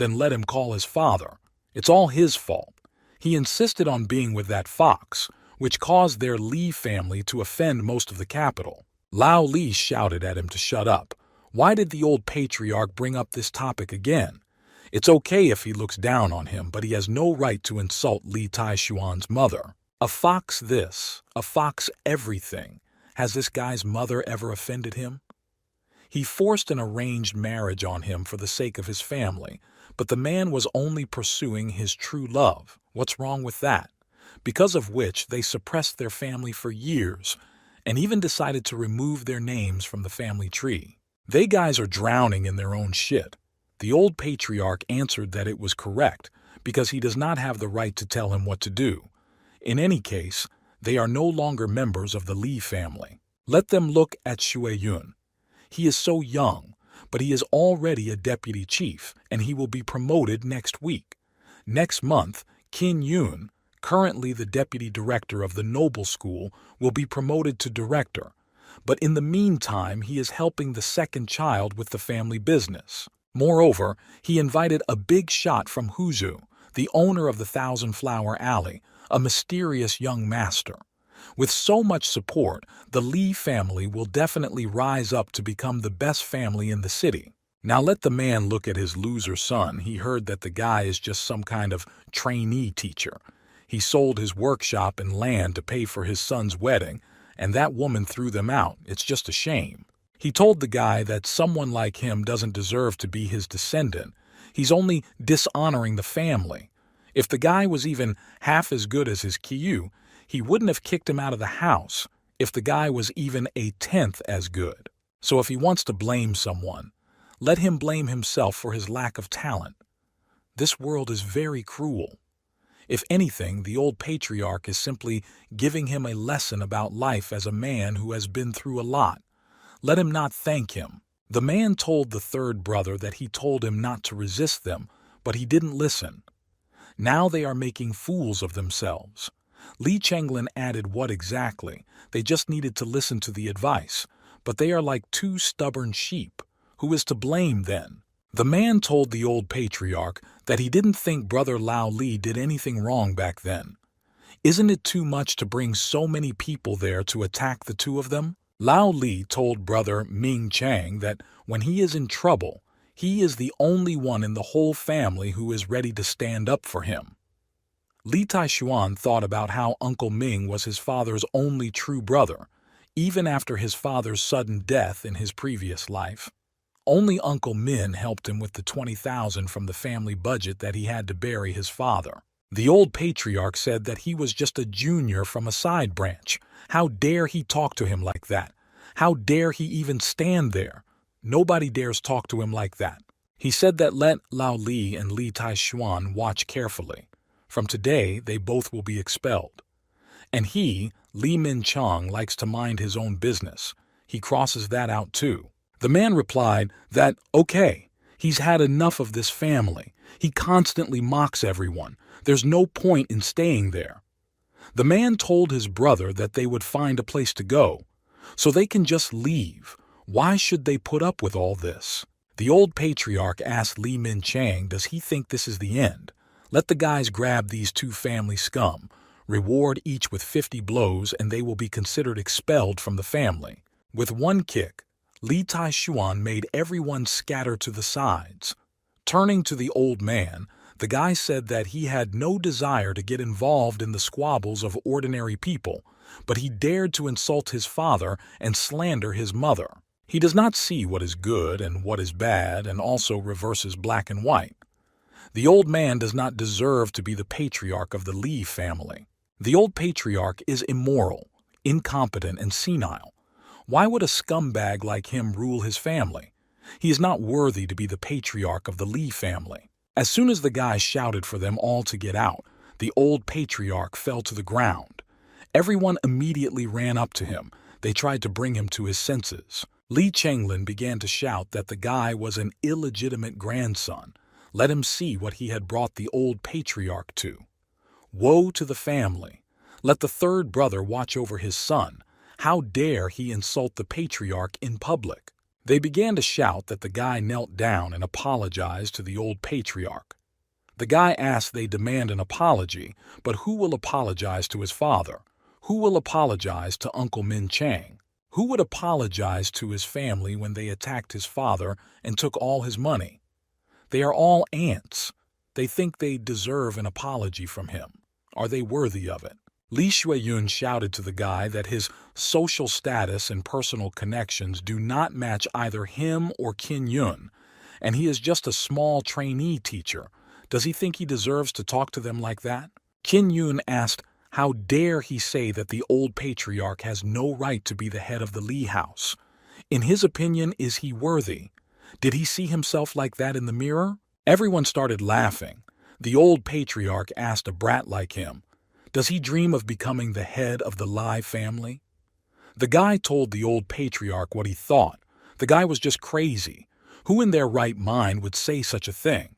then let him call his father. It's all his fault. He insisted on being with that fox, which caused their Li family to offend most of the capital. Lao Li shouted at him to shut up. Why did the old patriarch bring up this topic again? It's okay if he looks down on him, but he has no right to insult Li Taishuan's mother. A fox this, a fox everything. Has this guy's mother ever offended him? He forced an arranged marriage on him for the sake of his family, but the man was only pursuing his true love. What's wrong with that? Because of which they suppressed their family for years, and even decided to remove their names from the family tree. They guys are drowning in their own shit. The old patriarch answered that it was correct, because he does not have the right to tell him what to do. In any case, they are no longer members of the Li family. Let them look at Xue Yun. He is so young, but he is already a deputy chief, and he will be promoted next week. Next month, Qin Yun, currently the deputy director of the noble school, will be promoted to director. But in the meantime, he is helping the second child with the family business. Moreover, he invited a big shot from Huzhu, the owner of the Thousand Flower Alley, a mysterious young master. With so much support, the Li family will definitely rise up to become the best family in the city. Now let the man look at his loser son. He heard that the guy is just some kind of trainee teacher. He sold his workshop and land to pay for his son's wedding, and that woman threw them out. It's just a shame. He told the guy that someone like him doesn't deserve to be his descendant. He's only dishonoring the family. If the guy was even half as good as his Kiyu, he wouldn't have kicked him out of the house if the guy was even a tenth as good. So if he wants to blame someone, let him blame himself for his lack of talent. This world is very cruel. If anything, the old patriarch is simply giving him a lesson about life as a man who has been through a lot. Let him not thank him. The man told the third brother that he told him not to resist them, but he didn't listen. Now they are making fools of themselves. Li Chenglin added what exactly? They just needed to listen to the advice, but they are like two stubborn sheep. Who is to blame then? The man told the old patriarch that he didn't think brother Lao Li did anything wrong back then. Isn't it too much to bring so many people there to attack the two of them? Lao Li told brother Ming Chang that when he is in trouble, he is the only one in the whole family who is ready to stand up for him. Li Taishuan thought about how Uncle Ming was his father's only true brother, even after his father's sudden death in his previous life. Only Uncle Min helped him with the 20,000 from the family budget that he had to bury his father. The old patriarch said that he was just a junior from a side branch. How dare he talk to him like that? How dare he even stand there? Nobody dares talk to him like that. He said that let Lao Li and Li Taishuan watch carefully. From today, they both will be expelled. And he, Li Min Chang, likes to mind his own business. He crosses that out too. The man replied that, okay, he's had enough of this family. He constantly mocks everyone. There's no point in staying there. The man told his brother that they would find a place to go, so they can just leave. Why should they put up with all this? The old patriarch asked Li Min Chang, does he think this is the end? Let the guys grab these two family scum, reward each with 50 blows, and they will be considered expelled from the family. With one kick, Li Taishuan made everyone scatter to the sides. Turning to the old man, the guy said that he had no desire to get involved in the squabbles of ordinary people, but he dared to insult his father and slander his mother. He does not see what is good and what is bad, and also reverses black and white. The old man does not deserve to be the patriarch of the Li family. The old patriarch is immoral, incompetent, and senile. Why would a scumbag like him rule his family? He is not worthy to be the patriarch of the Li family. As soon as the guy shouted for them all to get out, the old patriarch fell to the ground. Everyone immediately ran up to him. They tried to bring him to his senses. Li Chenglin began to shout that the guy was an illegitimate grandson. Let him see what he had brought the old patriarch to. Woe to the family. Let the third brother watch over his son. How dare he insult the patriarch in public? They began to shout that the guy knelt down and apologized to the old patriarch. The guy asked they demand an apology, but who will apologize to his father? Who will apologize to Uncle Min Chang? Who would apologize to his family when they attacked his father and took all his money? They are all ants. They think they deserve an apology from him. Are they worthy of it? Li Shuiyun shouted to the guy that his social status and personal connections do not match either him or Qin Yun, and he is just a small trainee teacher. Does he think he deserves to talk to them like that? Qin Yun asked, how dare he say that the old patriarch has no right to be the head of the Li house? In his opinion, is he worthy? Did he see himself like that in the mirror? Everyone started laughing. The old patriarch asked a brat like him, does he dream of becoming the head of the Li family? The guy told the old patriarch what he thought. The guy was just crazy. Who in their right mind would say such a thing?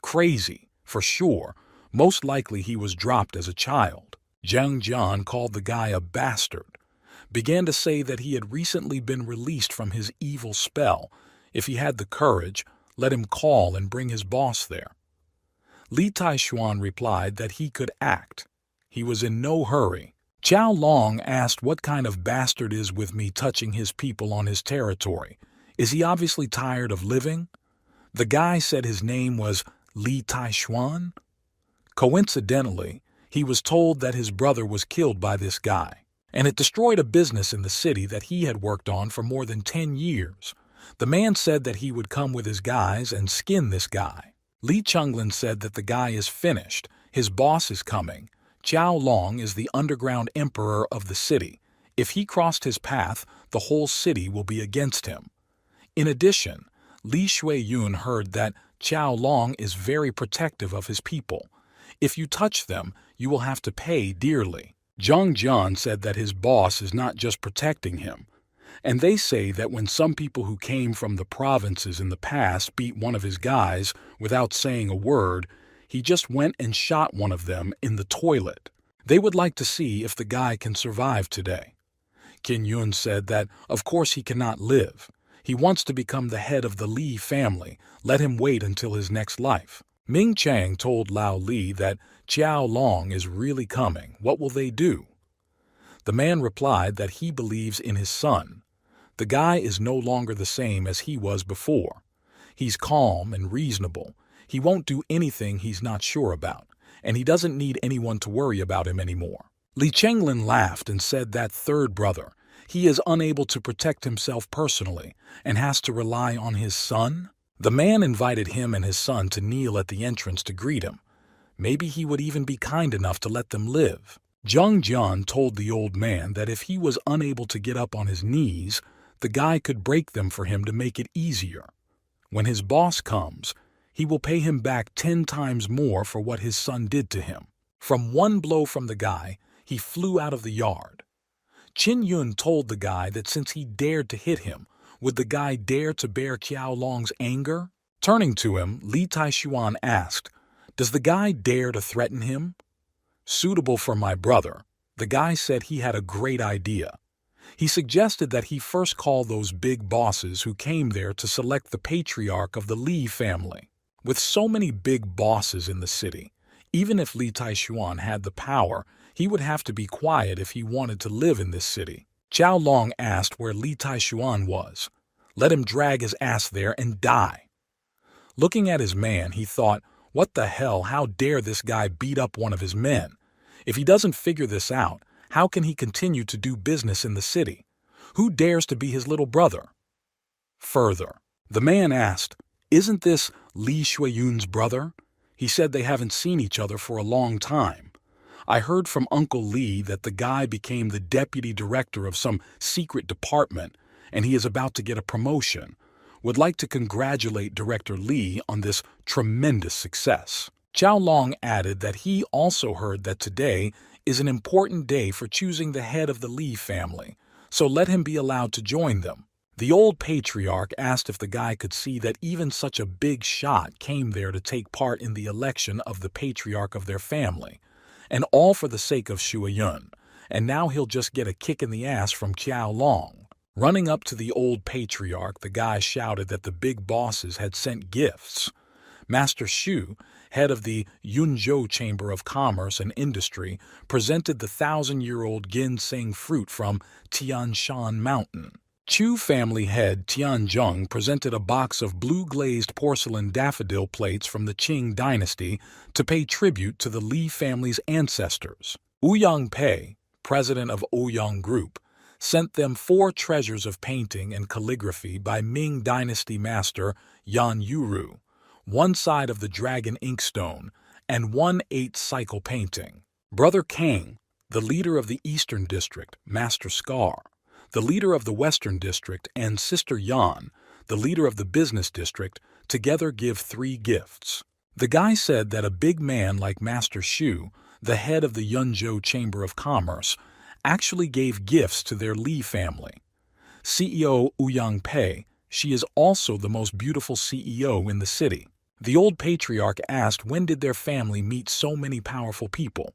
Crazy, for sure. Most likely he was dropped as a child. Zhang Jian called the guy a bastard. Began to say that he had recently been released from his evil spell. If he had the courage, let him call and bring his boss there. Li Taishuan replied that he could act. He was in no hurry. Qiao Long asked what kind of bastard is with me touching his people on his territory. Is he obviously tired of living? The guy said his name was Li Taishuan. Coincidentally, he was told that his brother was killed by this guy, and it destroyed a business in the city that he had worked on for more than 10 years. The man said that he would come with his guys and skin this guy. Li Chunglin said that the guy is finished. His boss is coming. Qiao Long is the underground emperor of the city. If he crossed his path, the whole city will be against him. In addition, Li Shuiyun heard that Qiao Long is very protective of his people. If you touch them, you will have to pay dearly. Zhang Jian said that his boss is not just protecting him. And they say that when some people who came from the provinces in the past beat one of his guys without saying a word, he just went and shot one of them in the toilet. They would like to see if the guy can survive today. Qin Yun said that, of course, he cannot live. He wants to become the head of the Li family. Let him wait until his next life. Ming Chang told Lao Li that Qiao Long is really coming. What will they do? The man replied that he believes in his son. The guy is no longer the same as he was before. He's calm and reasonable. He won't do anything he's not sure about, and he doesn't need anyone to worry about him anymore. Li Chenglin laughed and said that third brother, he is unable to protect himself personally and has to rely on his son? The man invited him and his son to kneel at the entrance to greet him. Maybe he would even be kind enough to let them live. Zhang Jian told the old man that if he was unable to get up on his knees, the guy could break them for him to make it easier. When his boss comes, he will pay him back 10 times more for what his son did to him. From one blow from the guy, he flew out of the yard. Qin Yun told the guy that since he dared to hit him, would the guy dare to bear Qiao Long's anger? Turning to him, Li Taishuan asked, does the guy dare to threaten him? Suitable for my brother, the guy said he had a great idea. He suggested that he first call those big bosses who came there to select the patriarch of the Li family. With so many big bosses in the city, even if Li Taishuan had the power, he would have to be quiet if he wanted to live in this city. Qiao Long asked where Li Taishuan was. Let him drag his ass there and die. Looking at his man, he thought, what the hell, how dare this guy beat up one of his men? If he doesn't figure this out, how can he continue to do business in the city? Who dares to be his little brother? Further, the man asked, isn't this Li Shuiyun's brother? He said they haven't seen each other for a long time. I heard from Uncle Li that the guy became the deputy director of some secret department, and he is about to get a promotion. Would like to congratulate Director Li on this tremendous success. Qiao Long added that he also heard that today is an important day for choosing the head of the Li family, so let him be allowed to join them. The old patriarch asked if the guy could see that even such a big shot came there to take part in the election of the patriarch of their family, and all for the sake of Shuiyun, and now he'll just get a kick in the ass from Qiao Long. Running up to the old patriarch, the guy shouted that the big bosses had sent gifts. Master Shu, head of the Yunzhou Chamber of Commerce and Industry, presented the 1,000-year-old ginseng fruit from Tianshan Mountain. Chu family head Tianzhong presented a box of blue-glazed porcelain daffodil plates from the Qing dynasty to pay tribute to the Li family's ancestors. Ouyang Pei, president of Ouyang Group, sent them 4 treasures of painting and calligraphy by Ming dynasty master Yan Yuru, 1 side of the dragon inkstone, and 1 8-cycle painting. Brother Kang, the leader of the Eastern District, Master Scar, the leader of the Western District, and Sister Yan, the leader of the Business District, together give 3 gifts. The guy said that a big man like Master Shu, the head of the Yunzhou Chamber of Commerce, actually gave gifts to their Li family. CEO Ouyang Pei, she is also the most beautiful CEO in the city. The old patriarch asked when did their family meet so many powerful people.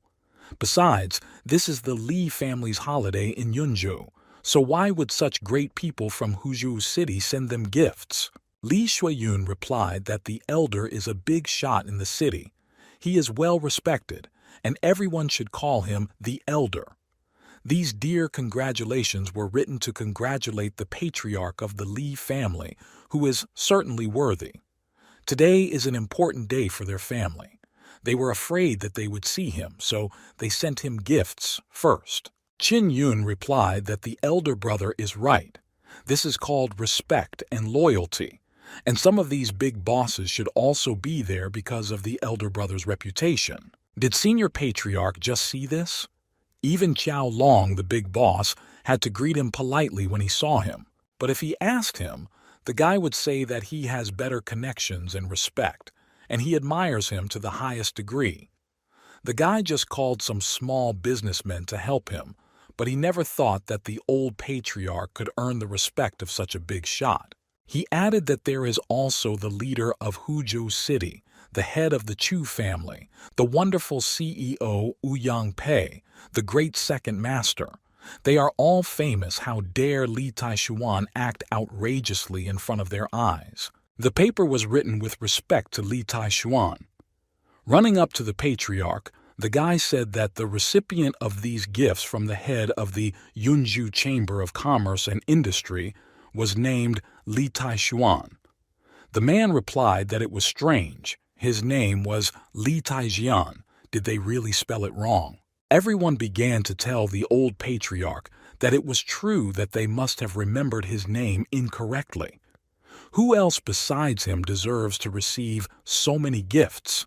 Besides, this is the Li family's holiday in Yunzhou, so why would such great people from Huzhou City send them gifts? Li Shuiyun replied that the elder is a big shot in the city. He is well respected, and everyone should call him the elder. These dear congratulations were written to congratulate the patriarch of the Li family, who is certainly worthy. Today is an important day for their family. They were afraid that they would see him, so they sent him gifts first. Qin Yun replied that the elder brother is right. This is called respect and loyalty, and some of these big bosses should also be there because of the elder brother's reputation. Did Senior Patriarch just see this? Even Qiao Long, the big boss, had to greet him politely when he saw him, but if he asked him, the guy would say that he has better connections and respect, and he admires him to the highest degree. The guy just called some small businessmen to help him, but he never thought that the old patriarch could earn the respect of such a big shot. He added that there is also the leader of Huzhou City, the head of the Chu family, the wonderful CEO Ouyang Pei, the great second master. They are all famous how dare Li Taishuan act outrageously in front of their eyes. The paper was written with respect to Li Taishuan. Running up to the patriarch, the guy said that the recipient of these gifts from the head of the Yunzhou Chamber of Commerce and Industry was named Li Taishuan. The man replied that it was strange. His name was Li Taijian. Did they really spell it wrong? Everyone began to tell the old patriarch that it was true that they must have remembered his name incorrectly. Who else besides him deserves to receive so many gifts?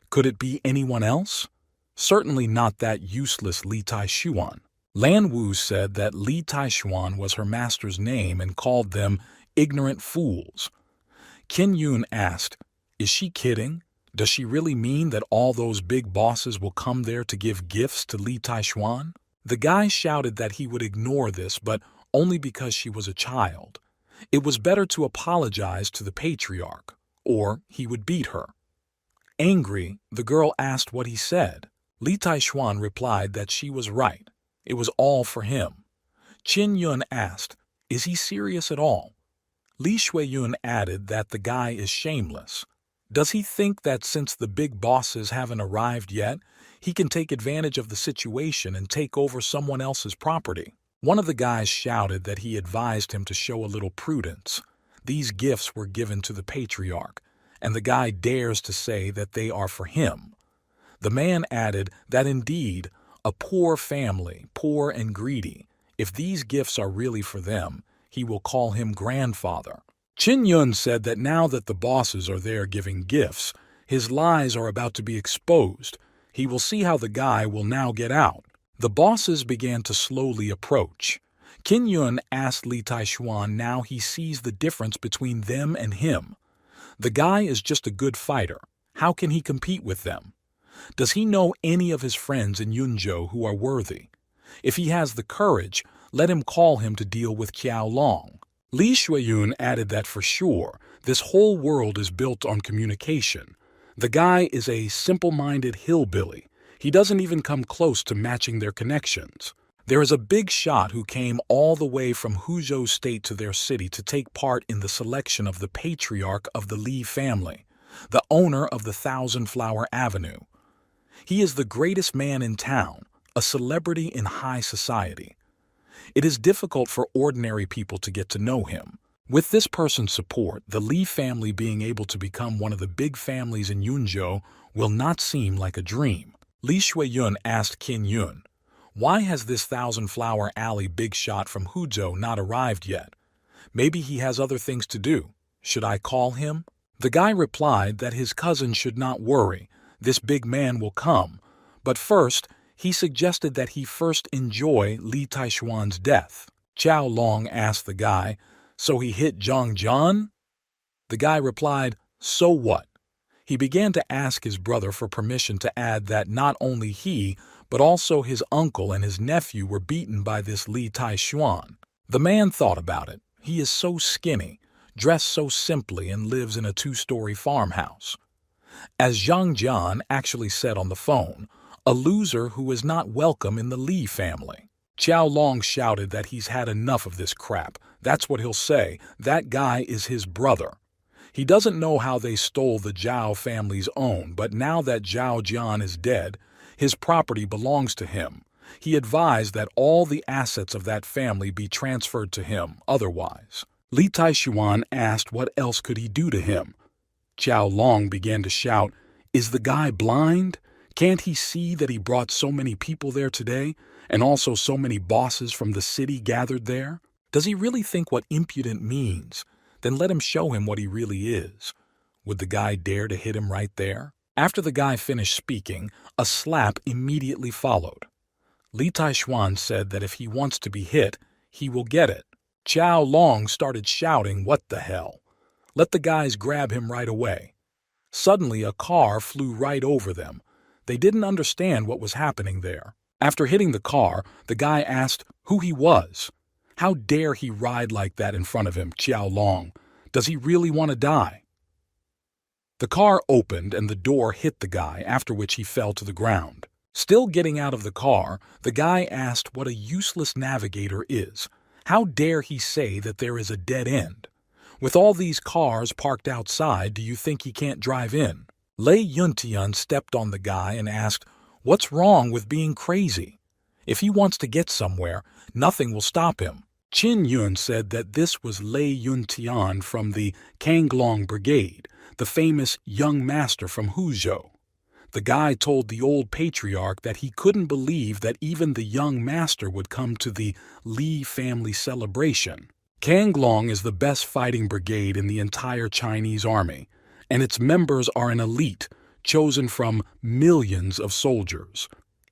Could it be anyone else? Certainly not that useless Li Taishuan. Lan Wu said that Li Taishuan was her master's name and called them ignorant fools. Qin Yun asked, "Is she kidding? Does she really mean that all those big bosses will come there to give gifts to Li Taishuan?" The guy shouted that he would ignore this, but only because she was a child. It was better to apologize to the patriarch, or he would beat her. Angry, the girl asked what he said. Li Taishuan replied that she was right. It was all for him. Qin Yun asked, "Is he serious at all?" Li Shuiyun added that the guy is shameless. Does he think that since the big bosses haven't arrived yet, he can take advantage of the situation and take over someone else's property? One of the guys shouted that he advised him to show a little prudence. These gifts were given to the patriarch, and the guy dares to say that they are for him. The man added that indeed, a poor family, poor and greedy, if these gifts are really for them, he will call him grandfather. Qin Yun said that now that the bosses are there giving gifts, his lies are about to be exposed. He will see how the guy will now get out. The bosses began to slowly approach. Qin Yun asked Li Taishuan now he sees the difference between them and him. The guy is just a good fighter. How can he compete with them? Does he know any of his friends in Yunzhou who are worthy? If he has the courage, let him call him to deal with Qiao Long. Li Shuiyun added that for sure, this whole world is built on communication. The guy is a simple-minded hillbilly. He doesn't even come close to matching their connections. There is a big shot who came all the way from Huzhou State to their city to take part in the selection of the patriarch of the Li family, the owner of the Thousand Flower Avenue. He is the greatest man in town, a celebrity in high society. It is difficult for ordinary people to get to know him. With this person's support, the Li family being able to become one of the big families in Yunzhou will not seem like a dream. Li Shuiyun asked Qin Yun, "Why has this Thousand Flower Alley big shot from Huzhou not arrived yet? Maybe he has other things to do. Should I call him?" The guy replied that his cousin should not worry, this big man will come, but first, he suggested that he first enjoy Li Taishuan's death. Qiao Long asked the guy, "So he hit Zhang Jian?" The guy replied, "So what?" He began to ask his brother for permission to add that not only he, but also his uncle and his nephew were beaten by this Li Taishuan. The man thought about it. He is so skinny, dressed so simply, and lives in a 2-story farmhouse. As Zhang Jian actually said on the phone, a loser who is not welcome in the Li family. Qiao Long shouted that he's had enough of this crap. That's what he'll say. That guy is his brother. He doesn't know how they stole the Zhao family's own, but now that Zhao Jian is dead, his property belongs to him. He advised that all the assets of that family be transferred to him, otherwise. Li Taishuan asked what else could he do to him. Qiao Long began to shout, "Is the guy blind? Can't he see that he brought so many people there today, and also so many bosses from the city gathered there? Does he really think what impudent means? Then let him show him what he really is." Would the guy dare to hit him right there? After the guy finished speaking, a slap immediately followed. Li Taishuan said that if he wants to be hit, he will get it. Qiao Long started shouting, "What the hell? Let the guys grab him right away." Suddenly, a car flew right over them. They didn't understand what was happening there. After hitting the car, the guy asked who he was. How dare he ride like that in front of him, Qiao Long? Does he really want to die? The car opened and the door hit the guy, after which he fell to the ground. Still getting out of the car, the guy asked what a useless navigator is. How dare he say that there is a dead end? With all these cars parked outside, do you think he can't drive in? Lei Yuntian stepped on the guy and asked, "What's wrong with being crazy? If he wants to get somewhere, nothing will stop him." Qin Yun said that this was Lei Yuntian from the Kanglong Brigade, the famous young master from Huzhou. The guy told the old patriarch that he couldn't believe that even the young master would come to the Li family celebration. Kanglong is the best fighting brigade in the entire Chinese army, and its members are an elite chosen from millions of soldiers.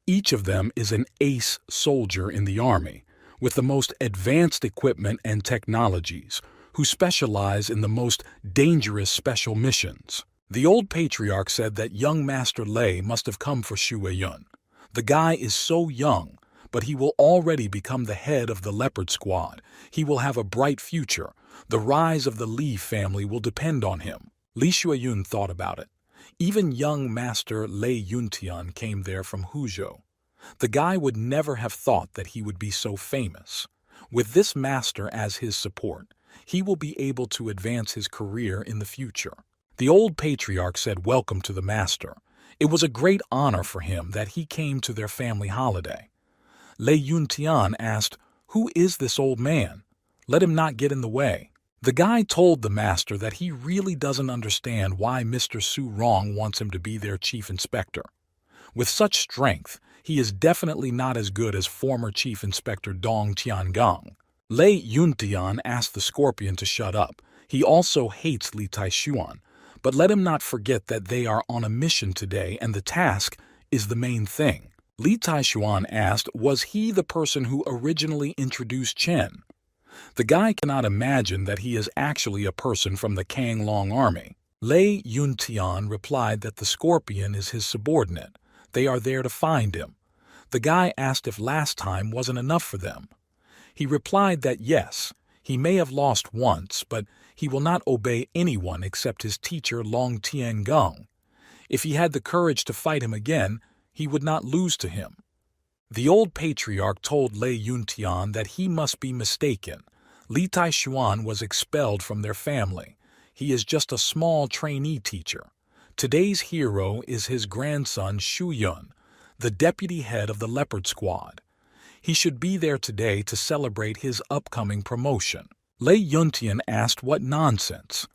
Each of them is an ace soldier in the army, with the most advanced equipment and technologies, who specialize in the most dangerous special missions. The old patriarch said that young Master Lei must have come for Shuiyun. The guy is so young, but he will already become the head of the Leopard Squad. He will have a bright future. The rise of the Li family will depend on him. Li Shuiyun thought about it. Even young Master Lei Yuntian came there from Huzhou. The guy would never have thought that he would be so famous. With this master as his support, he will be able to advance his career in the future. The old patriarch said welcome to the master. It was a great honor for him that he came to their family holiday. Lei Yuntian asked, "Who is this old man? Let him not get in the way." The guy told the master that he really doesn't understand why Mr. Su Rong wants him to be their chief inspector. With such strength, he is definitely not as good as former Chief Inspector Dong Tiangang. Lei Yuntian asked the scorpion to shut up. He also hates Li Taishuan, but let him not forget that they are on a mission today and the task is the main thing. Li Taishuan asked, was he the person who originally introduced Chen? The guy cannot imagine that he is actually a person from the Kanglong army. Lei Yuntian replied that the scorpion is his subordinate. They are there to find him. The guy asked if last time wasn't enough for them. He replied that yes, he may have lost once, but he will not obey anyone except his teacher Long Tiangong. If he had the courage to fight him again, he would not lose to him. The old patriarch told Lei Yuntian that he must be mistaken. Li Taishuan was expelled from their family. He is just a small trainee teacher. Today's hero is his grandson Shu Yun, the deputy head of the Leopard Squad. He should be there today to celebrate his upcoming promotion. Lei Yuntian asked what nonsense.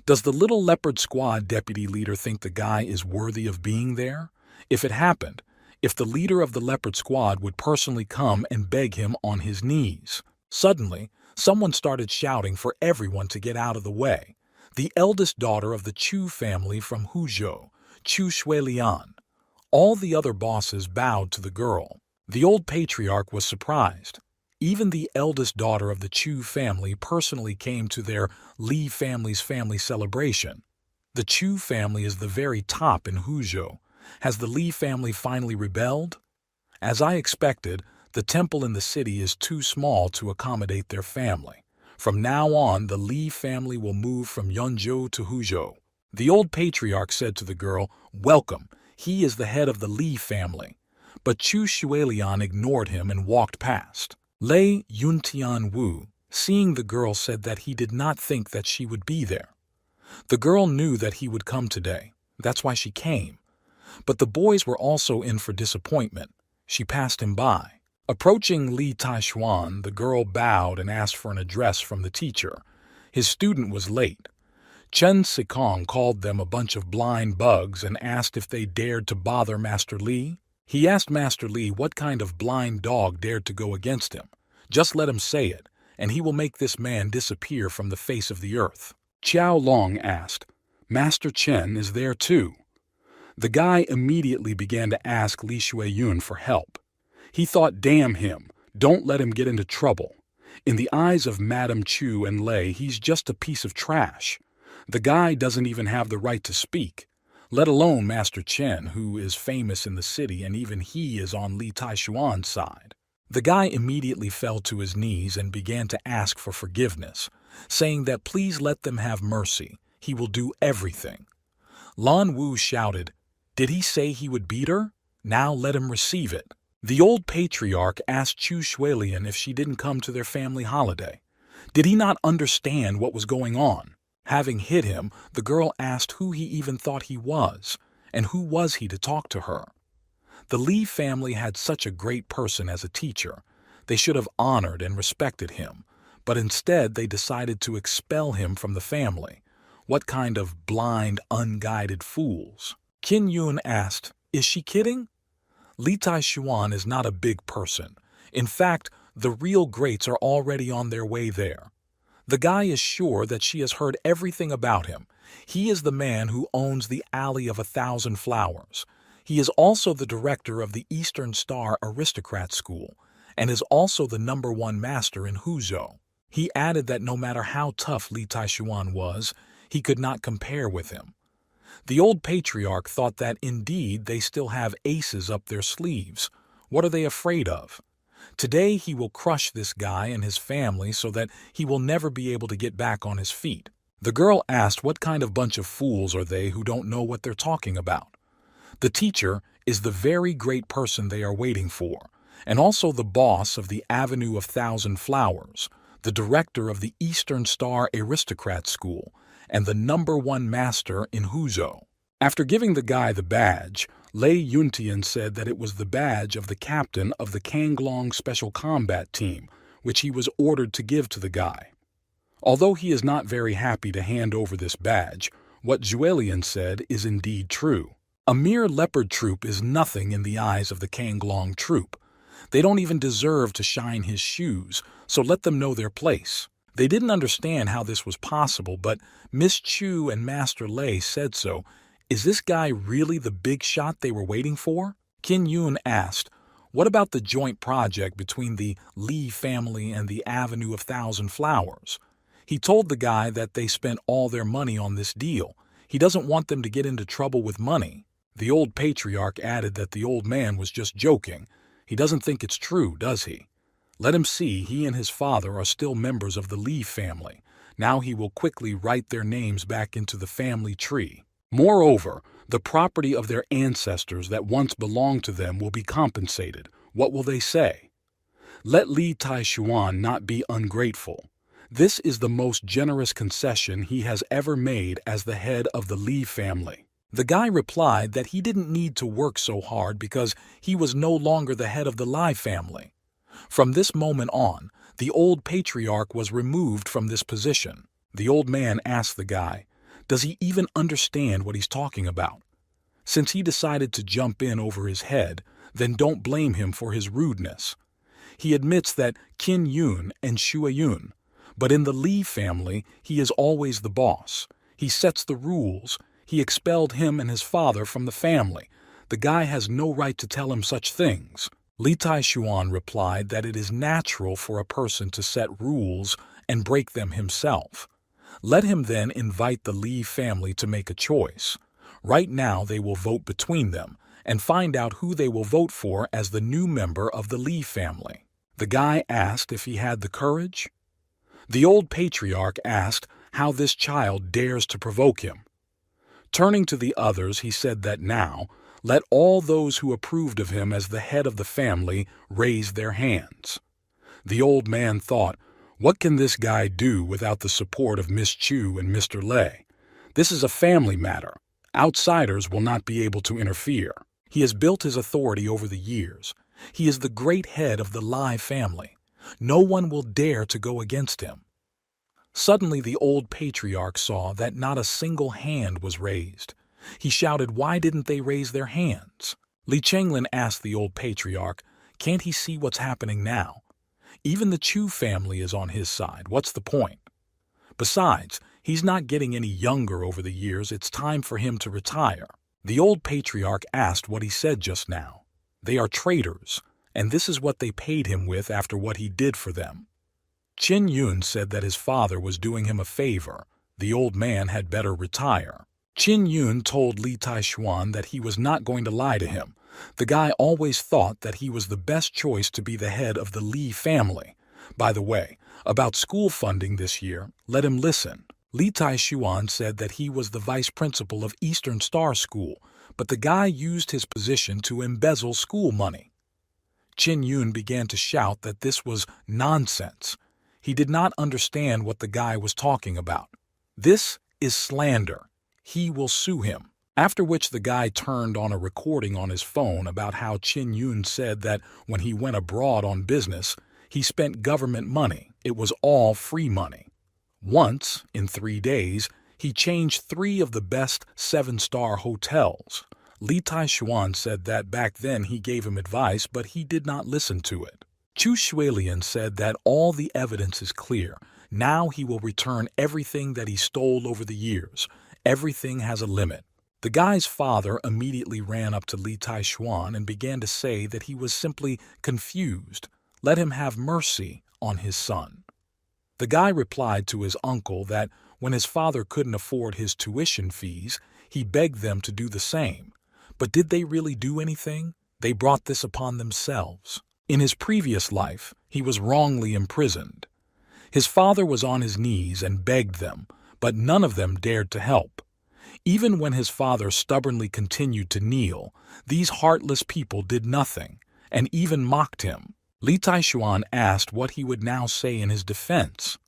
Does the little Leopard Squad deputy leader think the guy is worthy of being there? If it happened, if the leader of the Leopard Squad would personally come and beg him on his knees. Suddenly, someone started shouting for everyone to get out of the way. The eldest daughter of the Chu family from Huzhou, Chu Shuilian. All the other bosses bowed to the girl. The old patriarch was surprised. Even the eldest daughter of the Chu family personally came to their Li family's family celebration. The Chu family is the very top in Huzhou. Has the Li family finally rebelled? As I expected, the temple in the city is too small to accommodate their family. From now on, the Li family will move from Yunzhou to Huzhou. The old patriarch said to the girl, "Welcome, he is the head of the Li family." But Chu Shuilian ignored him and walked past. Lei Yuntian Wu, seeing the girl, said that he did not think that she would be there. The girl knew that he would come today. That's why she came. But the boys were also in for disappointment. She passed him by. Approaching Li Taishuan, the girl bowed and asked for an address from the teacher. His student was late. Chen Sikong called them a bunch of blind bugs and asked if they dared to bother Master Li. He asked Master Li what kind of blind dog dared to go against him. Just let him say it, and he will make this man disappear from the face of the earth. Qiao Long asked, "Master Chen is there too?" The guy immediately began to ask Li Shuiyun for help. He thought, damn him, don't let him get into trouble. In the eyes of Madame Chu and Lei, he's just a piece of trash. The guy doesn't even have the right to speak, let alone Master Chen, who is famous in the city, and even he is on Li Taishuan's side. The guy immediately fell to his knees and began to ask for forgiveness, saying that please let them have mercy. He will do everything. Lan Wu shouted, "Did he say he would beat her? Now let him receive it." The old patriarch asked Chu Shuilian if she didn't come to their family holiday. Did he not understand what was going on? Having hit him, the girl asked who he even thought he was, and who was he to talk to her. The Li family had such a great person as a teacher. They should have honored and respected him, but instead they decided to expel him from the family. What kind of blind, unguided fools? Qin Yun asked, "Is she kidding?" Li Taishuan is not a big person. In fact, the real greats are already on their way there. The guy is sure that she has heard everything about him. He is the man who owns the Alley of 1,000 Flowers. He is also the director of the Eastern Star Aristocrat School, and is also the #1 master in Huzhou. He added that no matter how tough Li Taishuan was, he could not compare with him. The old patriarch thought that indeed they still have aces up their sleeves. What are they afraid of? Today he will crush this guy and his family so that he will never be able to get back on his feet. The girl asked what kind of bunch of fools are they who don't know what they're talking about. The teacher is the very great person they are waiting for, and also the boss of the Avenue of 1,000 Flowers, the director of the Eastern Star Aristocrat School, and the #1 master in Huzhou. After giving the guy the badge, Lei Yuntian said that it was the badge of the captain of the Kanglong Special Combat Team, which he was ordered to give to the guy. Although he is not very happy to hand over this badge, what Zhuelian said is indeed true. A mere leopard troop is nothing in the eyes of the Kanglong troop. They don't even deserve to shine his shoes, so let them know their place. They didn't understand how this was possible, but Miss Chu and Master Lei said so. Is this guy really the big shot they were waiting for? Qin Yun asked, what about the joint project between the Li family and the Avenue of 1,000 Flowers? He told the guy that they spent all their money on this deal. He doesn't want them to get into trouble with money. The old patriarch added that the old man was just joking. He doesn't think it's true, does he? Let him see he and his father are still members of the Li family. Now he will quickly write their names back into the family tree. Moreover, the property of their ancestors that once belonged to them will be compensated, What will they say? Let Li Taishuan not be ungrateful. This is the most generous concession he has ever made as the head of the Li family. The guy replied that he didn't need to work so hard because he was no longer the head of the Li family. From this moment on, the old patriarch was removed from this position. The old man asked the guy, does he even understand what he's talking about? Since he decided to jump in over his head, then don't blame him for his rudeness. He admits that Qin Yun and Xue Yun, but in the Li family, he is always the boss. He sets the rules. He expelled him and his father from the family. The guy has no right to tell him such things. Li Taishuan replied that it is natural for a person to set rules and break them himself. Let him then invite the Li family to make a choice. Right now they will vote between them and find out who they will vote for as the new member of the Li family. The guy asked if he had the courage. The old patriarch asked how this child dares to provoke him. Turning to the others, he said that now, let all those who approved of him as the head of the family raise their hands. The old man thought, what can this guy do without the support of Miss Chu and Mr. Lei? This is a family matter. Outsiders will not be able to interfere. He has built his authority over the years. He is the great head of the Lai family. No one will dare to go against him. Suddenly the old patriarch saw that not a single hand was raised. He shouted, why didn't they raise their hands? Li Chenglin asked the old patriarch, can't he see what's happening now? Even the Chu family is on his side. What's the point? Besides, he's not getting any younger over the years. It's time for him to retire. The old patriarch asked what he said just now. They are traitors, and this is what they paid him with after what he did for them. Qin Yun said that his father was doing him a favor. The old man had better retire. Qin Yun told Li Taishuan that he was not going to lie to him. The guy always thought that he was the best choice to be the head of the Li family. By the way, about school funding this year, let him listen. Li Taishuan said that he was the vice principal of Eastern Star School, but the guy used his position to embezzle school money. Qin Yun began to shout that this was nonsense. He did not understand what the guy was talking about. This is slander. He will sue him. After which the guy turned on a recording on his phone about how Qin Yun said that when he went abroad on business, he spent government money. It was all free money. Once, in 3 days, he changed 3 of the best 7-star hotels. Li Taishuan said that back then he gave him advice, but he did not listen to it. Chu Shuilian said that all the evidence is clear. Now he will return everything that he stole over the years. Everything has a limit. The guy's father immediately ran up to Li Taishuan and began to say that he was simply confused. Let him have mercy on his son. The guy replied to his uncle that when his father couldn't afford his tuition fees, he begged them to do the same. But did they really do anything? They brought this upon themselves. In his previous life, he was wrongly imprisoned. His father was on his knees and begged them, but none of them dared to help. Even when his father stubbornly continued to kneel, these heartless people did nothing, and even mocked him. Li Taishuan asked what he would now say in his defense.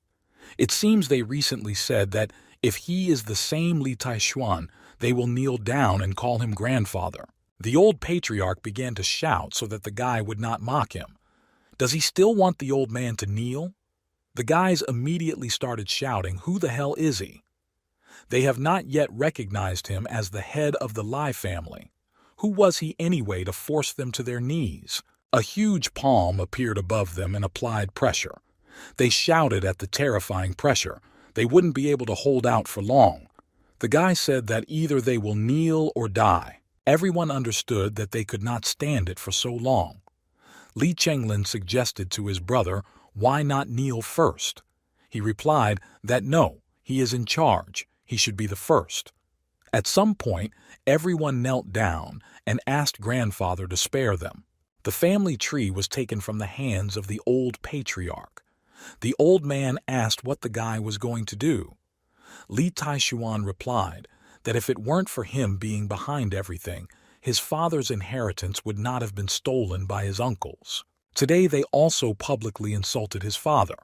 It seems they recently said that if he is the same Li Taishuan, they will kneel down and call him grandfather. The old patriarch began to shout so that the guy would not mock him. Does he still want the old man to kneel? The guys immediately started shouting, who the hell is he? They have not yet recognized him as the head of the Lai family. Who was he anyway to force them to their knees? A huge palm appeared above them and applied pressure. They shouted at the terrifying pressure. They wouldn't be able to hold out for long. The guy said that either they will kneel or die. Everyone understood that they could not stand it for so long. Li Chenglin suggested to his brother, why not kneel first? He replied that no, he is in charge. He should be the first. At some point, everyone knelt down and asked grandfather to spare them. The family tree was taken from the hands of the old patriarch. The old man asked what the guy was going to do. Li Taishuan replied that if it weren't for him being behind everything, his father's inheritance would not have been stolen by his uncles. Today they also publicly insulted his father.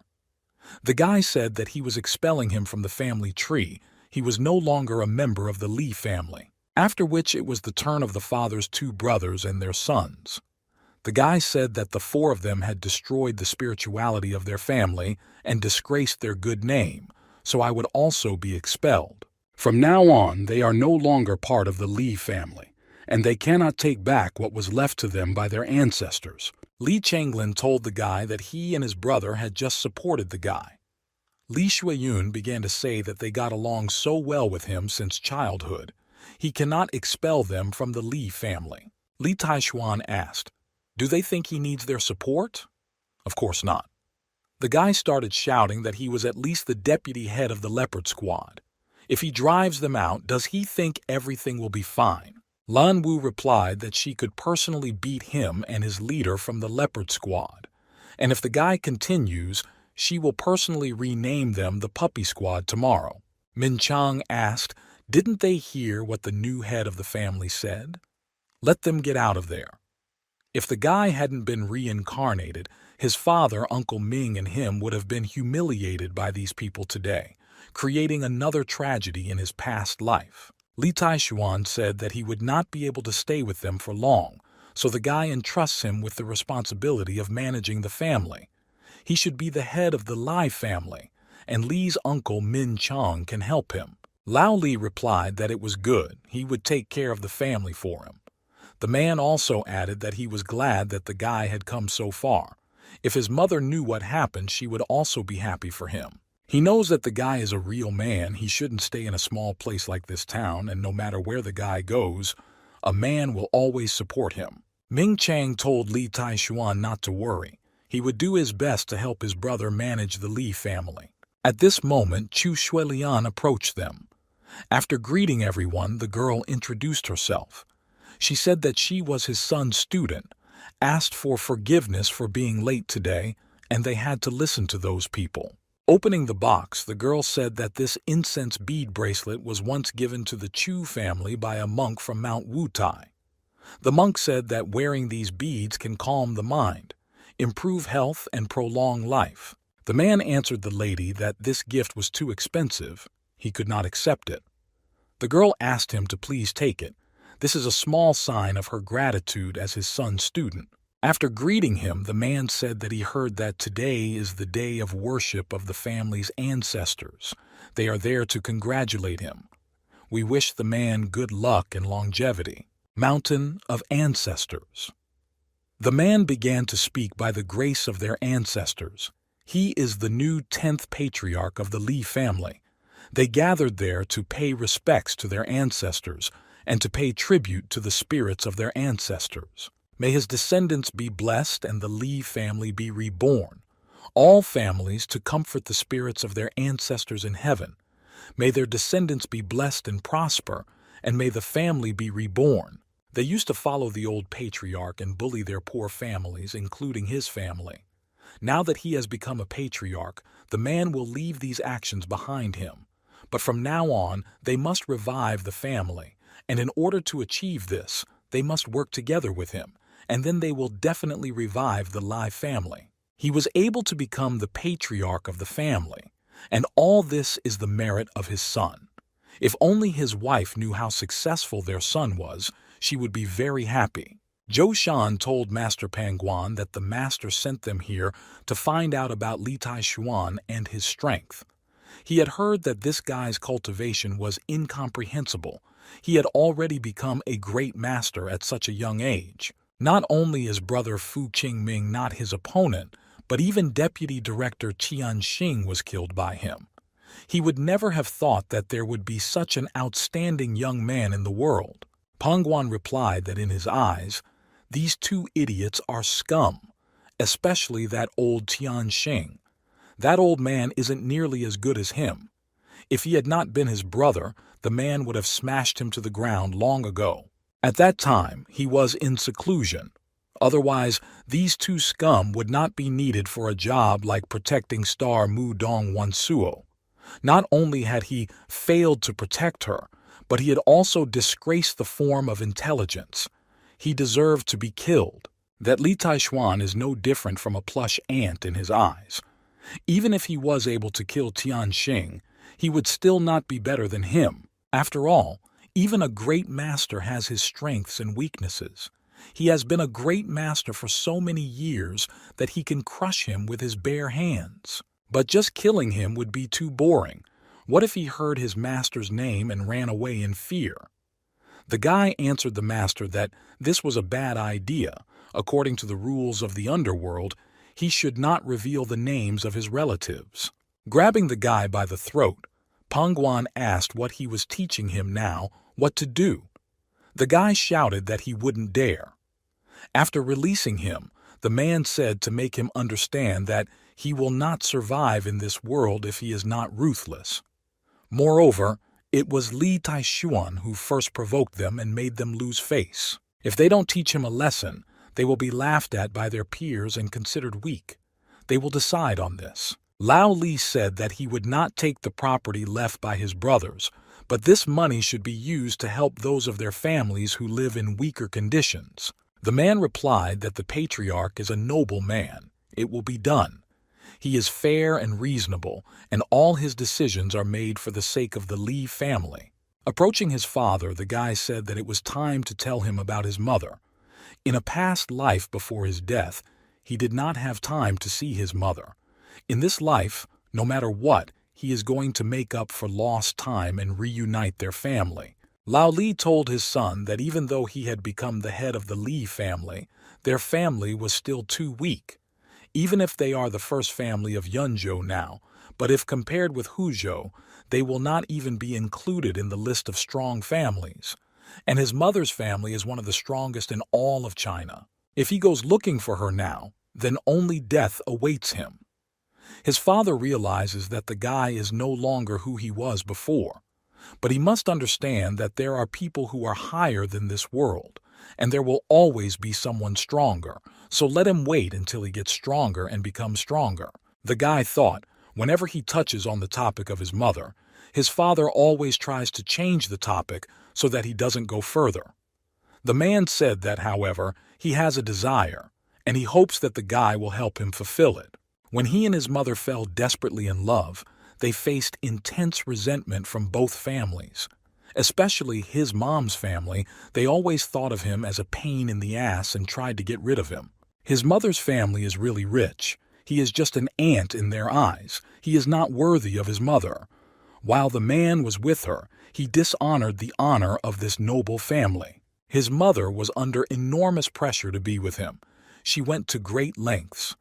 The guy said that he was expelling him from the family tree. He was no longer a member of the Lee family. After which it was the turn of the father's two brothers and their sons. The guy said that the four of them had destroyed the spirituality of their family and disgraced their good name, so I would also be expelled. From now on, they are no longer part of the Lee family, and they cannot take back what was left to them by their ancestors. Li Changlin told the guy that he and his brother had just supported the guy. Li Shuiyun began to say that they got along so well with him since childhood. He cannot expel them from the Li family. Li Taishuan asked, "Do they think he needs their support?" Of course not. The guy started shouting that he was at least the deputy head of the leopard squad. If he drives them out, does he think everything will be fine? Lan Wu replied that she could personally beat him and his leader from the leopard squad, and if the guy continues, she will personally rename them the puppy squad tomorrow. Min Chang asked, "Didn't they hear what the new head of the family said? Let them get out of there." If the guy hadn't been reincarnated, his father, Uncle Ming, and him would have been humiliated by these people today, creating another tragedy in his past life. Li Taishuan said that he would not be able to stay with them for long, so the guy entrusts him with the responsibility of managing the family. He should be the head of the Lai family, and Li's uncle Min Chang can help him. Lao Li replied that it was good, he would take care of the family for him. The man also added that he was glad that the guy had come so far. If his mother knew what happened, she would also be happy for him. He knows that the guy is a real man. He shouldn't stay in a small place like this town, and no matter where the guy goes, a man will always support him. Ming Chang told Li Taishuan not to worry. He would do his best to help his brother manage the Li family. At this moment, Chu Shuilian approached them. After greeting everyone, the girl introduced herself. She said that she was his son's student, asked for forgiveness for being late today, and they had to listen to those people. Opening the box, the girl said that this incense bead bracelet was once given to the Chu family by a monk from Mount Wutai. The monk said that wearing these beads can calm the mind, improve health, and prolong life. The man answered the lady that this gift was too expensive. He could not accept it. The girl asked him to please take it. This is a small sign of her gratitude as his son's student. After greeting him, the man said that he heard that today is the day of worship of the family's ancestors. They are there to congratulate him. We wish the man good luck and longevity. Mountain of Ancestors. The man began to speak by the grace of their ancestors. He is the new 10th patriarch of the Li family. They gathered there to pay respects to their ancestors and to pay tribute to the spirits of their ancestors. May his descendants be blessed and the Li family be reborn. All families to comfort the spirits of their ancestors in heaven. May their descendants be blessed and prosper, and may the family be reborn. They used to follow the old patriarch and bully their poor families, including his family. Now that he has become a patriarch, the man will leave these actions behind him. But from now on, they must revive the family, and in order to achieve this, they must work together with him, and then they will definitely revive the Lai family. He was able to become the patriarch of the family, and all this is the merit of his son. If only his wife knew how successful their son was, she would be very happy. Zhou Shan told Master Pangguan that the master sent them here to find out about Li Taishuan and his strength. He had heard that this guy's cultivation was incomprehensible. He had already become a great master at such a young age. Not only is brother Fu Qingming not his opponent, but even Deputy Director Qian Xing was killed by him. He would never have thought that there would be such an outstanding young man in the world. Pangguan replied that in his eyes, these two idiots are scum, especially that old Tian Xing. That old man isn't nearly as good as him. If he had not been his brother, the man would have smashed him to the ground long ago. At that time, he was in seclusion. Otherwise, these two scum would not be needed for a job like protecting star Mu Dong Wansuo. Not only had he failed to protect her, but he had also disgraced the form of intelligence. He deserved to be killed. That Li Taishuan is no different from a plush ant in his eyes. Even if he was able to kill Tianxing, he would still not be better than him. After all, even a great master has his strengths and weaknesses. He has been a great master for so many years that he can crush him with his bare hands. But just killing him would be too boring. What if he heard his master's name and ran away in fear? The guy answered the master that this was a bad idea. According to the rules of the underworld, he should not reveal the names of his relatives. Grabbing the guy by the throat, Peng Guan asked what he was teaching him now, what to do. The guy shouted that he wouldn't dare. After releasing him, the man said to make him understand that he will not survive in this world if he is not ruthless. Moreover, it was Li Taishuan who first provoked them and made them lose face. If they don't teach him a lesson, they will be laughed at by their peers and considered weak. They will decide on this. Lao Li said that he would not take the property left by his brothers, but this money should be used to help those of their families who live in weaker conditions. The man replied that the patriarch is a noble man. It will be done. He is fair and reasonable, and all his decisions are made for the sake of the Li family. Approaching his father, the guy said that it was time to tell him about his mother. In a past life before his death, he did not have time to see his mother. In this life, no matter what, he is going to make up for lost time and reunite their family. Lao Li told his son that even though he had become the head of the Li family, their family was still too weak. Even if they are the first family of Yunzhou now, but if compared with Huzhou, they will not even be included in the list of strong families. And his mother's family is one of the strongest in all of China. If he goes looking for her now, then only death awaits him. His father realizes that the guy is no longer who he was before. But he must understand that there are people who are higher than this world, and there will always be someone stronger, so let him wait until he gets stronger and becomes stronger. The guy thought, whenever he touches on the topic of his mother, his father always tries to change the topic so that he doesn't go further. The man said that, however, he has a desire, and he hopes that the guy will help him fulfill it. When he and his mother fell desperately in love, they faced intense resentment from both families. Especially his mom's family, they always thought of him as a pain in the ass and tried to get rid of him. His mother's family is really rich. He is just an ant in their eyes. He is not worthy of his mother. While the man was with her, he dishonored the honor of this noble family. His mother was under enormous pressure to be with him. She went to great lengths.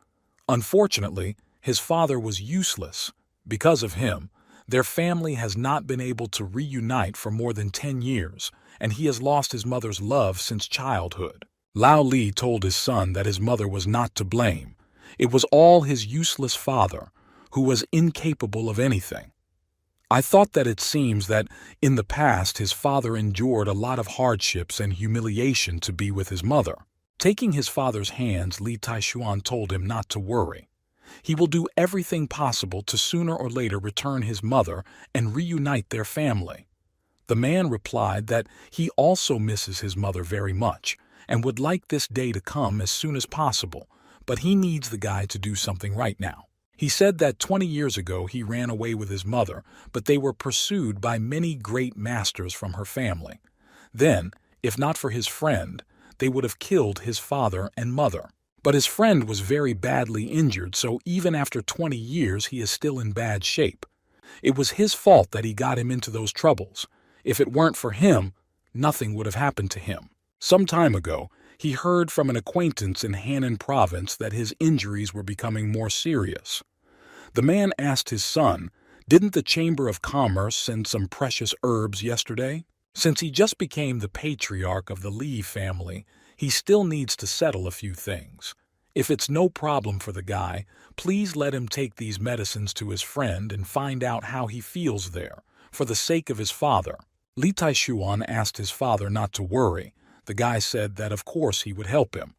Unfortunately, his father was useless. Because of him, their family has not been able to reunite for more than 10 years, and he has lost his mother's love since childhood. Lao Li told his son that his mother was not to blame. It was all his useless father, who was incapable of anything. I thought that it seems that in the past his father endured a lot of hardships and humiliation to be with his mother. Taking his father's hands, Li Taishuan told him not to worry. He will do everything possible to sooner or later return his mother and reunite their family. The man replied that he also misses his mother very much and would like this day to come as soon as possible, but he needs the guy to do something right now. He said that 20 years ago he ran away with his mother, but they were pursued by many great masters from her family. Then, if not for his friend, they would have killed his father and mother. But his friend was very badly injured, so even after 20 years he is still in bad shape. It was his fault that he got him into those troubles. If it weren't for him, nothing would have happened to him. Some time ago, he heard from an acquaintance in Hannan province that his injuries were becoming more serious. The man asked his son, "Didn't the Chamber of Commerce send some precious herbs yesterday?" Since he just became the patriarch of the Li family, he still needs to settle a few things. If it's no problem for the guy, please let him take these medicines to his friend and find out how he feels there, for the sake of his father. Li Taishuan asked his father not to worry. The guy said that of course he would help him.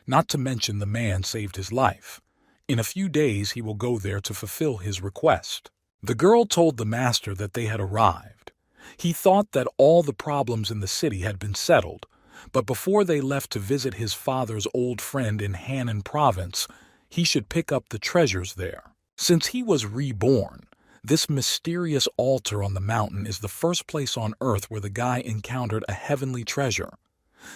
Not to mention the man saved his life. In a few days he will go there to fulfill his request. The girl told the master that they had arrived. He thought that all the problems in the city had been settled, but before they left to visit his father's old friend in Hannan province, he should pick up the treasures there. Since he was reborn, this mysterious altar on the mountain is the first place on earth where the guy encountered a heavenly treasure.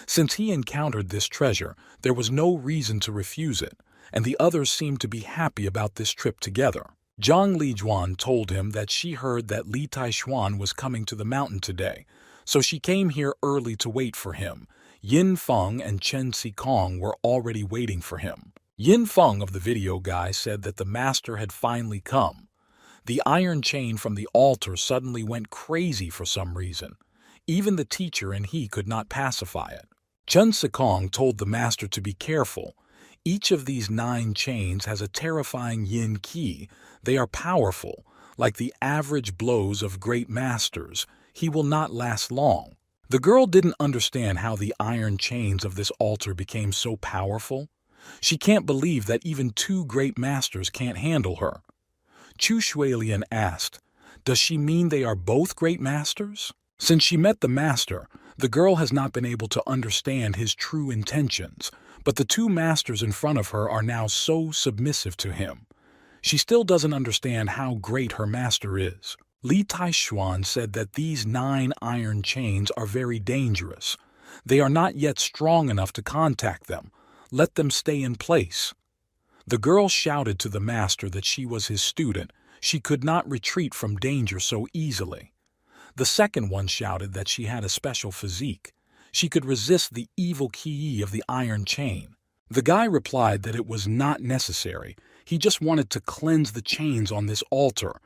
Since he encountered this treasure, there was no reason to refuse it, and the others seemed to be happy about this trip together. Zhang Lijuan told him that she heard that Li Taishuan was coming to the mountain today, so she came here early to wait for him. Yin Feng and Chen Xikong were already waiting for him. Yin Feng of the video guy said that the master had finally come. The iron chain from the altar suddenly went crazy for some reason. Even the teacher and he could not pacify it. Chen Xikong told the master to be careful. Each of these 9 chains has a terrifying yin qi. They are powerful, like the average blows of great masters. He will not last long. The girl didn't understand how the iron chains of this altar became so powerful. She can't believe that even 2 great masters can't handle her. Chu Shuilian asked, "Does she mean they are both great masters?" Since she met the master, the girl has not been able to understand his true intentions, but the 2 masters in front of her are now so submissive to him. She still doesn't understand how great her master is. Li Taishuan said that these 9 iron chains are very dangerous. They are not yet strong enough to contact them. Let them stay in place. The girl shouted to the master that she was his student. She could not retreat from danger so easily. The second one shouted that she had a special physique. She could resist the evil qi of the iron chain. The guy replied that it was not necessary. He just wanted to cleanse the chains on this altar.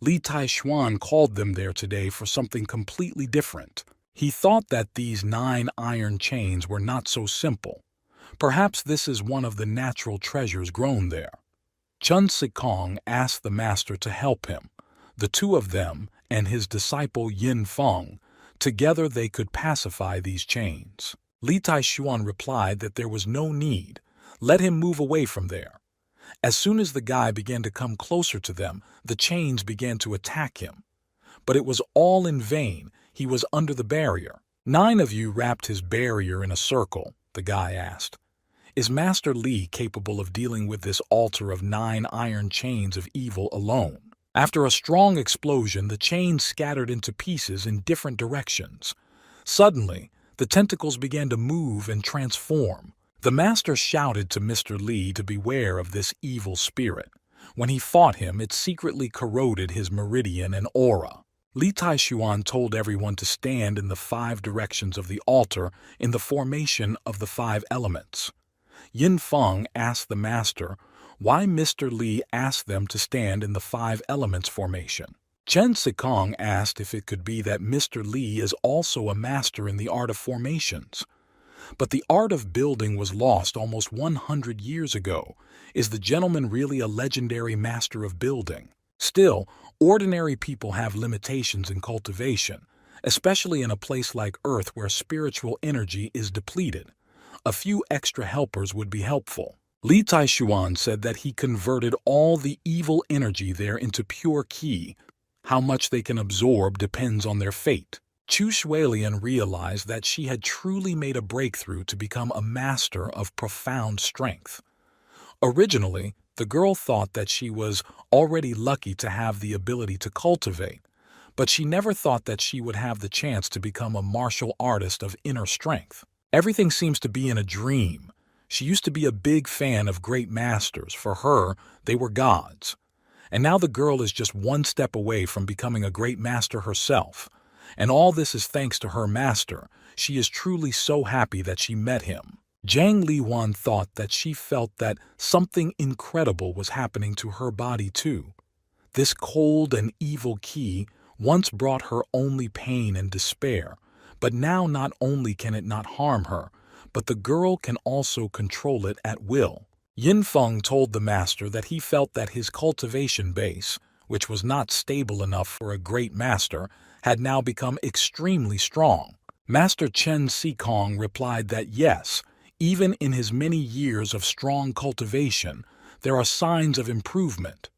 Li Taishuan called them there today for something completely different. He thought that these 9 iron chains were not so simple. Perhaps this is one of the natural treasures grown there. Chen Xikong asked the master to help him. The 2 of them and his disciple Yin Feng, together they could pacify these chains. Li Taishuan replied that there was no need. Let him move away from there. As soon as the guy began to come closer to them, the chains began to attack him. But it was all in vain. He was under the barrier. 9 of you wrapped his barrier in a circle, the guy asked. Is Master Li capable of dealing with this altar of 9 iron chains of evil alone? After a strong explosion, the chains scattered into pieces in different directions. Suddenly, the tentacles began to move and transform. The master shouted to Mr. Li to beware of this evil spirit. When he fought him, it secretly corroded his meridian and aura. Li Taishuan told everyone to stand in the 5 directions of the altar in the formation of the 5 elements. Yin Feng asked the master why Mr. Li asked them to stand in the 5 elements formation. Chen Xikong asked if it could be that Mr. Li is also a master in the art of formations. But the art of building was lost almost 100 years ago. Is the gentleman really a legendary master of building? Still, ordinary people have limitations in cultivation, especially in a place like Earth where spiritual energy is depleted. A few extra helpers would be helpful. Li Taishuan said that he converted all the evil energy there into pure qi. How much they can absorb depends on their fate. Chu Shuilian realized that she had truly made a breakthrough to become a master of profound strength. Originally, the girl thought that she was already lucky to have the ability to cultivate, but she never thought that she would have the chance to become a martial artist of inner strength. Everything seems to be in a dream. She used to be a big fan of great masters. For her, they were gods. And now the girl is just one step away from becoming a great master herself. And all this is thanks to her master. She is truly so happy that she met him. Zhang Liwan thought that she felt that something incredible was happening to her body too. This cold and evil qi once brought her only pain and despair, but now not only can it not harm her, but the girl can also control it at will. Yin Feng told the master that he felt that his cultivation base, which was not stable enough for a great master, had now become extremely strong. Master Chen Xikong replied that yes, even in his many years of strong cultivation, there are signs of improvement.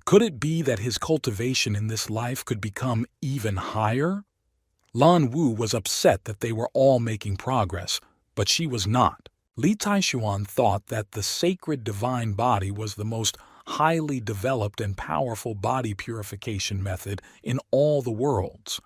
Could it be that his cultivation in this life could become even higher? Lan Wu was upset that they were all making progress, but she was not. Li Taishuan thought that the sacred divine body was the most highly developed and powerful body purification method in all the worlds.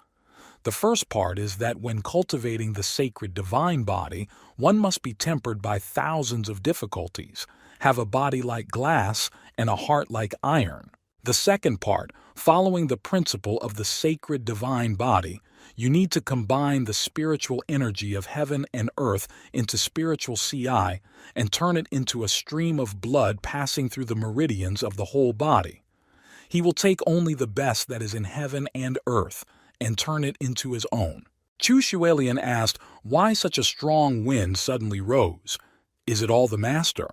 The first part is that when cultivating the sacred divine body, one must be tempered by thousands of difficulties, have a body like glass and a heart like iron. The second part, following the principle of the sacred divine body, you need to combine the spiritual energy of heaven and earth into spiritual CI and turn it into a stream of blood passing through the meridians of the whole body. He will take only the best that is in heaven and earth and turn it into his own. Chu Xuelian asked why such a strong wind suddenly rose. Is it all the master?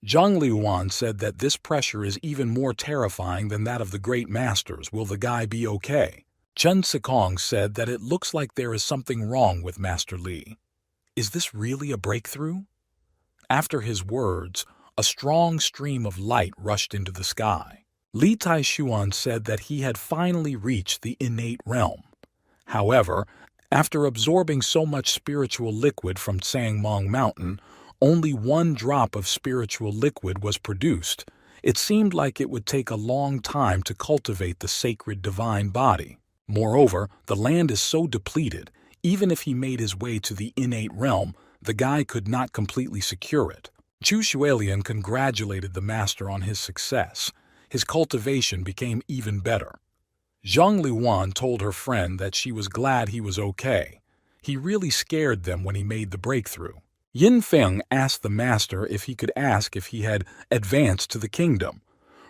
Zhang Liuan said that this pressure is even more terrifying than that of the great masters. Will the guy be okay? Chen Sikong said that it looks like there is something wrong with Master Li. Is this really a breakthrough? After his words, a strong stream of light rushed into the sky. Li Taishuan said that he had finally reached the innate realm. However, after absorbing so much spiritual liquid from Tsangmong Mountain, only one drop of spiritual liquid was produced. It seemed like it would take a long time to cultivate the sacred divine body. Moreover, the land is so depleted, even if he made his way to the innate realm, the guy could not completely secure it. Chu Xuelian congratulated the master on his success. His cultivation became even better. Zhang Liuan told her friend that she was glad he was okay. He really scared them when he made the breakthrough. Yin Feng asked the master if he could ask if he had advanced to the kingdom,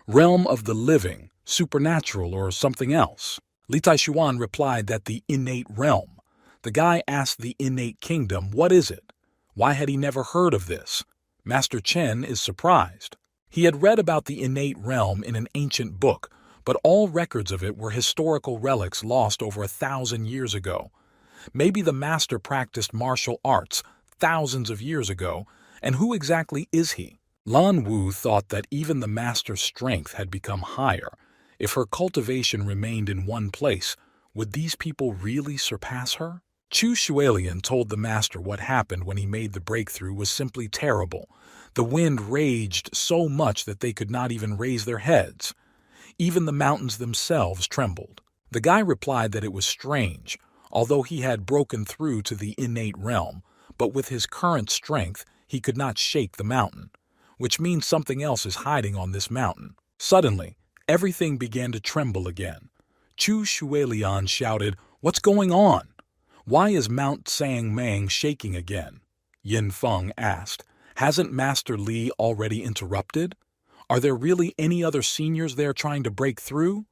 realm of the living, supernatural, or something else. Li Taishuan replied that the innate realm. The guy asked the innate kingdom, what is it? Why had he never heard of this? Master Chen is surprised. He had read about the innate realm in an ancient book, but all records of it were historical relics lost over 1,000 years ago. Maybe the master practiced martial arts thousands of years ago, and who exactly is he? Lan Wu thought that even the master's strength had become higher. If her cultivation remained in one place, would these people really surpass her? Chu Xuelian told the master what happened when he made the breakthrough was simply terrible. The wind raged so much that they could not even raise their heads. Even the mountains themselves trembled. The guy replied that it was strange, although he had broken through to the innate realm, but with his current strength he could not shake the mountain, which means something else is hiding on this mountain. Suddenly, everything began to tremble again. Chu Xuelian shouted, "What's going on? Why is Mount Tsangmang shaking again?" Yin Feng asked, "Hasn't Master Li already interrupted? Are there really any other seniors there trying to break through?"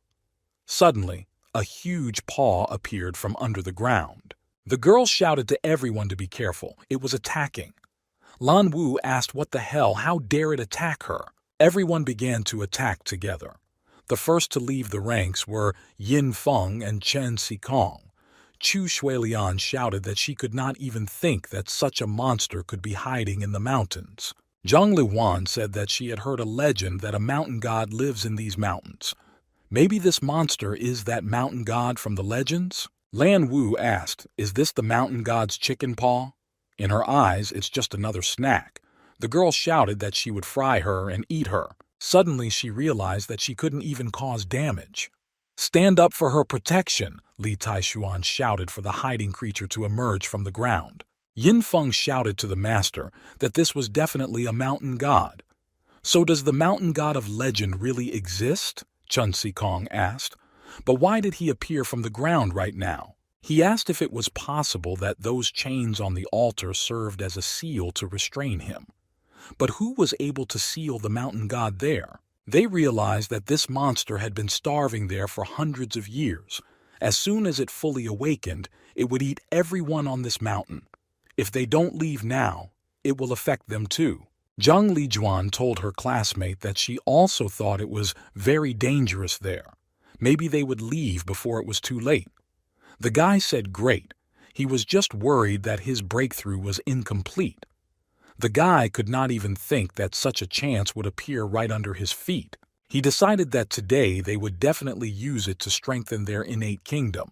Suddenly, a huge paw appeared from under the ground. The girl shouted to everyone to be careful. It was attacking. Lan Wu asked what the hell, how dare it attack her? Everyone began to attack together. The first to leave the ranks were Yin Feng and Chen Sikong. Chu Xuelian shouted that she could not even think that such a monster could be hiding in the mountains. Zhang Liuan said that she had heard a legend that a mountain god lives in these mountains. Maybe this monster is that mountain god from the legends? Lan Wu asked, "Is this the mountain god's chicken paw?" In her eyes, it's just another snack. The girl shouted that she would fry her and eat her. Suddenly she realized that she couldn't even cause damage. "Stand up for her protection," Li Taishuan shouted for the hiding creature to emerge from the ground. Yin Feng shouted to the master that this was definitely a mountain god. "So does the mountain god of legend really exist?" Chen Sikong asked. "But why did he appear from the ground right now?" He asked if it was possible that those chains on the altar served as a seal to restrain him. But who was able to seal the mountain god there? They realized that this monster had been starving there for hundreds of years. As soon as it fully awakened, it would eat everyone on this mountain. If they don't leave now, it will affect them too. Zhang Lijuan told her classmate that she also thought it was very dangerous there. Maybe they would leave before it was too late. The guy said great. He was just worried that his breakthrough was incomplete. The guy could not even think that such a chance would appear right under his feet. He decided that today they would definitely use it to strengthen their innate kingdom.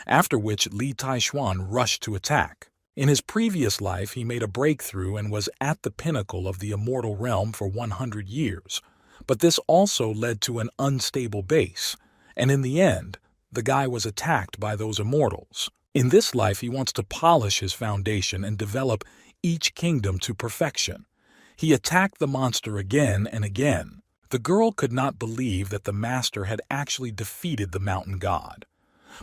after which Li Taishuan rushed to attack. In his previous life, he made a breakthrough and was at the pinnacle of the immortal realm for 100 years, but this also led to an unstable base, and in the end, the guy was attacked by those immortals. In this life, he wants to polish his foundation and develop each kingdom to perfection. He attacked the monster again and again. The girl could not believe that the master had actually defeated the mountain god.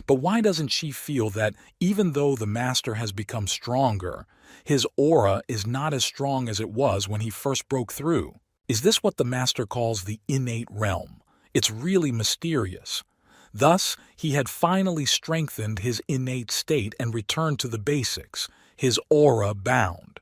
But why doesn't she feel that even though the master has become stronger, his aura is not as strong as it was when he first broke through? Is this what the master calls the innate realm? It's really mysterious. Thus, he had finally strengthened his innate state and returned to the basics, his aura bound.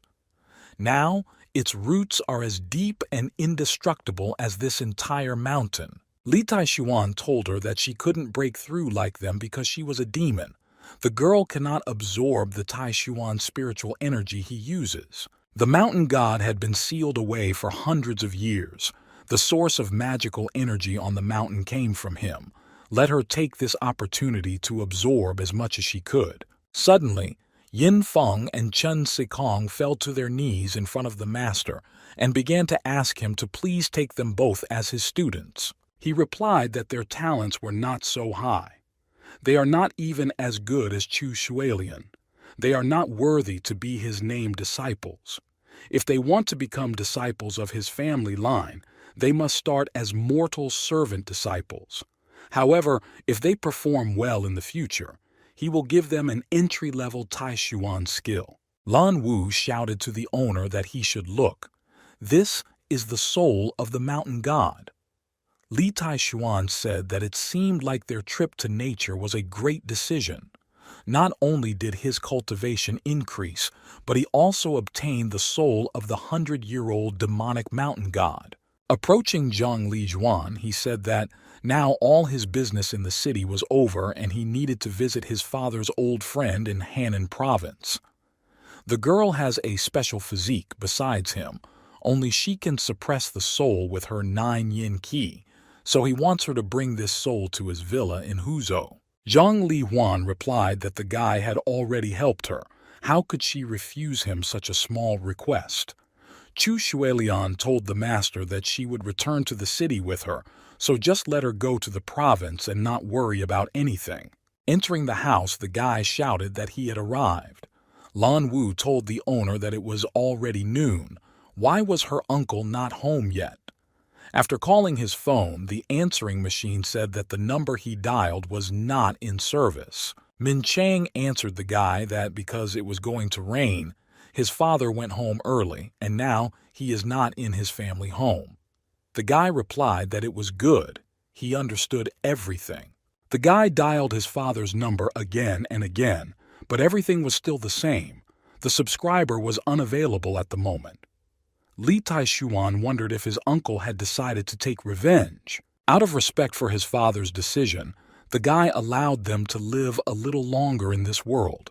Now, its roots are as deep and indestructible as this entire mountain. Li Taishuan told her that she couldn't break through like them because she was a demon. The girl cannot absorb the Taishuan spiritual energy he uses. The mountain god had been sealed away for hundreds of years. The source of magical energy on the mountain came from him. Let her take this opportunity to absorb as much as she could. Suddenly, Yin Feng and Chen Sikong fell to their knees in front of the master and began to ask him to please take them both as his students. He replied that their talents were not so high. They are not even as good as Chu Shualian. They are not worthy to be his named disciples. If they want to become disciples of his family line, they must start as mortal servant disciples. However, if they perform well in the future, he will give them an entry-level Taishuan skill. Lan Wu shouted to the owner that he should look. This is the soul of the mountain god. Li Taishuan said that it seemed like their trip to nature was a great decision. Not only did his cultivation increase, but he also obtained the soul of the 100-year-old demonic mountain god. Approaching Zhang Lijuan, he said that now all his business in the city was over and he needed to visit his father's old friend in Hannan province. The girl has a special physique besides him, only she can suppress the soul with her 9 yin qi, so he wants her to bring this soul to his villa in Huzhou. Zhang Lihuan replied that the guy had already helped her. How could she refuse him such a small request? Chu Shualian told the master that she would return to the city with her, so just let her go to the province and not worry about anything. Entering the house, the guy shouted that he had arrived. Lan Wu told the owner that it was already noon. Why was her uncle not home yet? After calling his phone, the answering machine said that the number he dialed was not in service. Min Chang answered the guy that because it was going to rain, his father went home early, and now he is not in his family home. The guy replied that it was good. He understood everything. The guy dialed his father's number again and again, but everything was still the same. The subscriber was unavailable at the moment. Li Taishuan wondered if his uncle had decided to take revenge. Out of respect for his father's decision, the guy allowed them to live a little longer in this world.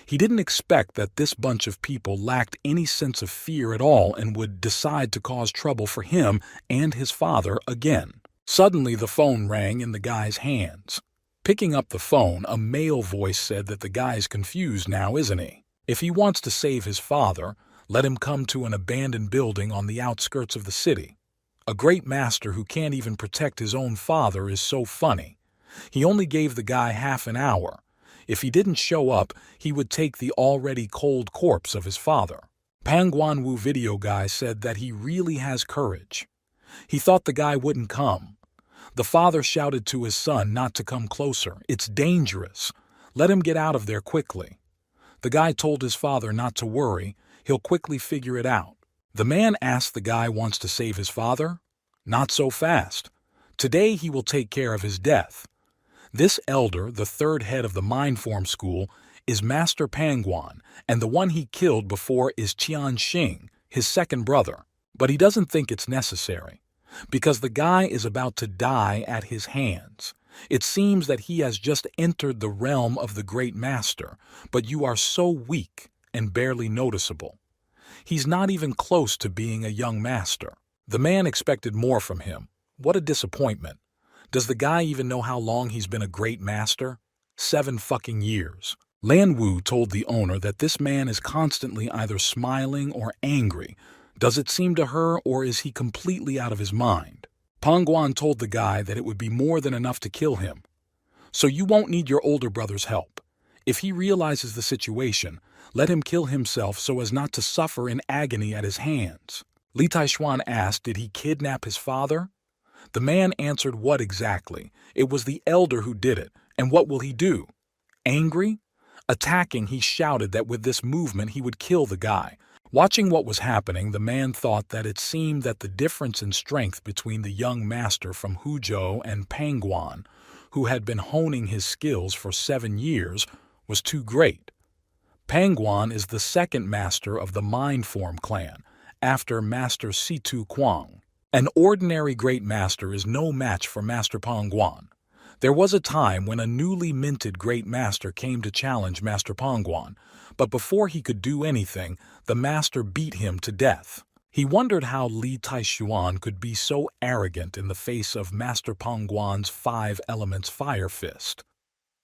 He didn't expect that this bunch of people lacked any sense of fear at all and would decide to cause trouble for him and his father again. Suddenly, the phone rang in the guy's hands. Picking up the phone, a male voice said that the guy's confused now, isn't he? If he wants to save his father, let him come to an abandoned building on the outskirts of the city. A great master who can't even protect his own father is so funny. He only gave the guy half an hour. If he didn't show up, he would take the already cold corpse of his father. Pang Guanwu video guy said that he really has courage. He thought the guy wouldn't come. The father shouted to his son not to come closer. It's dangerous. Let him get out of there quickly. The guy told his father not to worry. He'll quickly figure it out. The man asked the guy wants to save his father? Not so fast. Today he will take care of his death. This elder, the third head of the mind form school, is Master Pangguan, and the one he killed before is Qian Xing, his second brother. But he doesn't think it's necessary, because the guy is about to die at his hands. It seems that he has just entered the realm of the great master, but you are so weak and barely noticeable. He's not even close to being a young master. The man expected more from him. What a disappointment. Does the guy even know how long he's been a great master? 7 fucking years. Lan Wu told the owner that this man is constantly either smiling or angry. Does it seem to her, or is he completely out of his mind? Pang Guan told the guy that it would be more than enough to kill him. So you won't need your older brother's help. If he realizes the situation, let him kill himself so as not to suffer in agony at his hands. Li Taishuan asked, did he kidnap his father? The man answered, what exactly? It was the elder who did it, and what will he do? Angry? Attacking, he shouted that with this movement he would kill the guy. Watching what was happening, the man thought that it seemed that the difference in strength between the young master from Huzhou and Pang Guan, who had been honing his skills for 7 years, was too great. Pang Guan is the second master of the Mind Form clan, after Master Situ Kuang. An ordinary great master is no match for Master Pang Guan. There was a time when a newly minted great master came to challenge Master Pang Guan, but before he could do anything, the master beat him to death. He wondered how Li Taishuan could be so arrogant in the face of Master Pang Guan's 5 elements Fire Fist.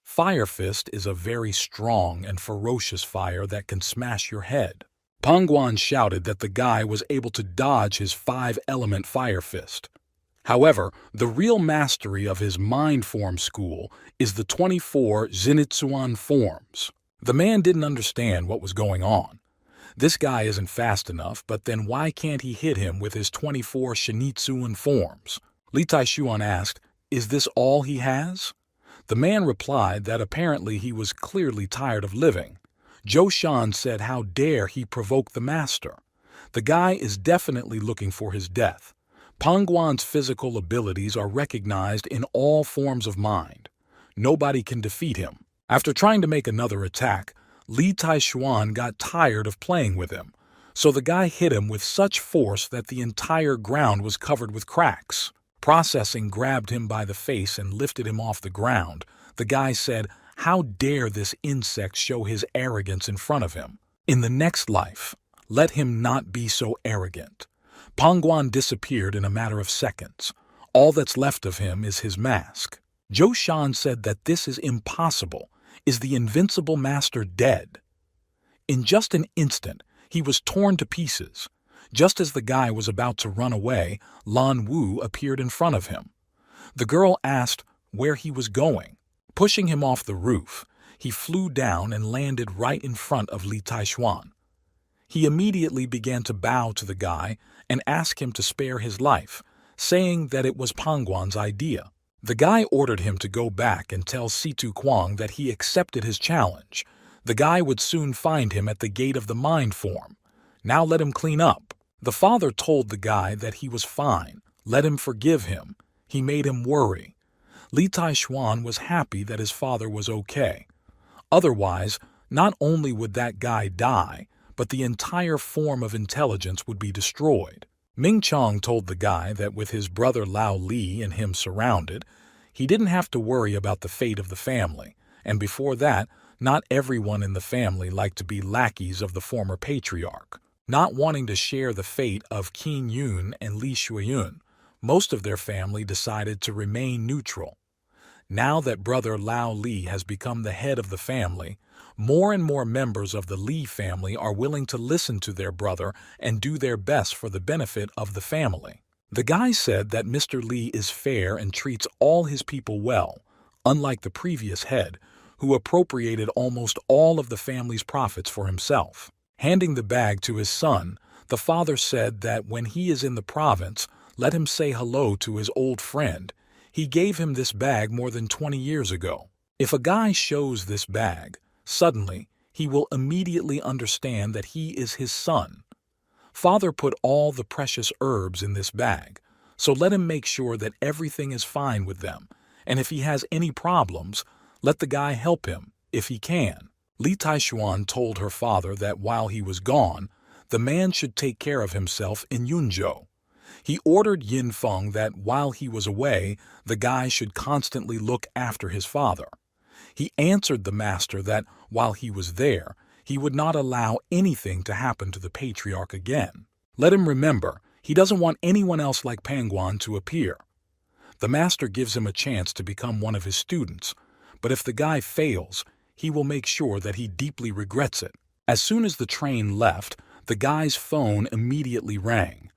Fire Fist is a very strong and ferocious fire that can smash your head. Pang Guan shouted that the guy was able to dodge his 5-element Fire Fist. However, the real mastery of his Mind Form school is the 24 Zenitsuan forms. The man didn't understand what was going on. This guy isn't fast enough, but then why can't he hit him with his 24 Shinitsuan forms? Li Taishuan asked, is this all he has? The man replied that apparently he was clearly tired of living. Zhou Shan said how dare he provoke the master. The guy is definitely looking for his death. Pang Guan's physical abilities are recognized in all forms of mind. Nobody can defeat him. After trying to make another attack, Li Taishuan got tired of playing with him, so the guy hit him with such force that the entire ground was covered with cracks. Processing grabbed him by the face and lifted him off the ground. The guy said, how dare this insect show his arrogance in front of him? In the next life, let him not be so arrogant. Pang Guan disappeared in a matter of seconds. All that's left of him is his mask. Zhou Shan said that this is impossible. Is the invincible master dead? In just an instant, he was torn to pieces. Just as the guy was about to run away, Lan Wu appeared in front of him. The girl asked where he was going. Pushing him off the roof, he flew down and landed right in front of Li Taishuan. He immediately began to bow to the guy and ask him to spare his life, saying that it was Pang Guan's idea. The guy ordered him to go back and tell Situ Kuang that he accepted his challenge. The guy would soon find him at the gate of the Mind Form. Now let him clean up. The father told the guy that he was fine. Let him forgive him. He made him worry. Li Taishuan was happy that his father was okay. Otherwise, not only would that guy die, but the entire form of intelligence would be destroyed. Ming Chong told the guy that with his brother Lao Li and him surrounded, he didn't have to worry about the fate of the family, and before that, not everyone in the family liked to be lackeys of the former patriarch. Not wanting to share the fate of Qin Yun and Li Shuiyun, most of their family decided to remain neutral. Now that brother Lao Li has become the head of the family, more and more members of the Li family are willing to listen to their brother and do their best for the benefit of the family. The guy said that Mr. Li is fair and treats all his people well, unlike the previous head, who appropriated almost all of the family's profits for himself. Handing the bag to his son, the father said that when he is in the province, let him say hello to his old friend. He gave him this bag more than 20 years ago. If a guy shows this bag, suddenly he will immediately understand that he is his son. Father put all the precious herbs in this bag, so let him make sure that everything is fine with them, and if he has any problems, let the guy help him, if he can. Li Taishuan told her father that while he was gone, the man should take care of himself in Yunzhou. He ordered Yin Feng that while he was away, the guy should constantly look after his father. He answered the master that while he was there, he would not allow anything to happen to the patriarch again. Let him remember, he doesn't want anyone else like Pang Guan to appear. The master gives him a chance to become one of his students, but if the guy fails, he will make sure that he deeply regrets it. As soon as the train left, the guy's phone immediately rang.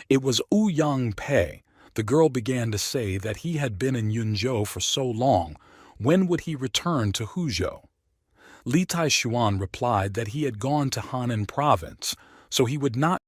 It was Young Pei. The girl began to say that he had been in Yunzhou for so long. When would he return to Huzhou? Li Taishuan replied that he had gone to Hanan province, so he would not